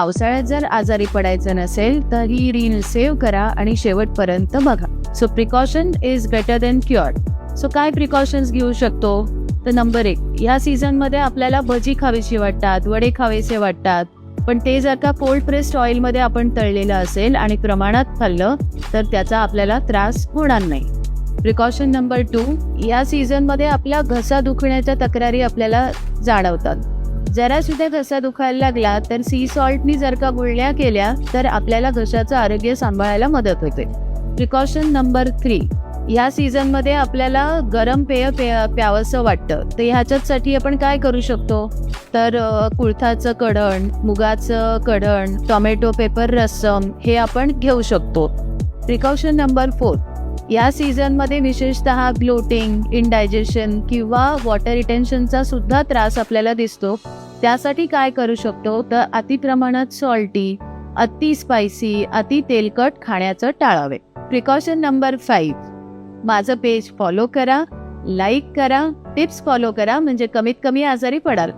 पावसाळ्यात जर आजारी पडायचं नसेल तर ही रील सेव्ह करा आणि शेवटपर्यंत बघा. So precaution is better than cure. So काय प्रिकॉशन्स घेऊ शकतो? तर नंबर 1, या सीझनमध्ये आपल्याला भजी खावीशी वाटतात, वडे खावेसे वाटतात, पण ते जर का कोल्ड प्रेस्ड ऑइलमध्ये आपण तळलेलं असेल आणि प्रमाणात खाल्लं तर त्याचा आपल्याला त्रास होणार नाही. प्रिकॉशन नंबर 2, या सीझनमध्ये आपल्या घसा दुखण्याच्या तक्रारी आपल्याला जाणवतात. जरा सुद्धा घसा दुखायला लागला तर सी सॉल्टनी जर का गुळण्या केल्या तर आपल्याला घशाचं आरोग्य सांभाळायला मदत होते. प्रिकॉशन नंबर 3, या सीझनमध्ये आपल्याला गरम पेय प्यावंसं वाटतं, तर ह्याच्यासाठी आपण काय करू शकतो? तर कुळथाचं कढण, मुगाचं कढण, टोमॅटो पेपर रस्सम हे आपण घेऊ शकतो. प्रिकॉशन नंबर 4, या सीझनमध्ये विशेषतः ब्लोटिंग, इंडायजेशन किंवा वॉटर रिटेन्शनचा सुद्धा त्रास आपल्याला दिसतो. त्यासाठी काय करू शकतो? तर अतिप्रमाणात सॉल्टी, अति स्पायसी, अति तेलकट खाण्याचं टाळावे. प्रिकॉशन नंबर 5, माझं पेज फॉलो करा, लाईक करा, टिप्स फॉलो करा, म्हणजे कमीत कमी आजारी पडाल.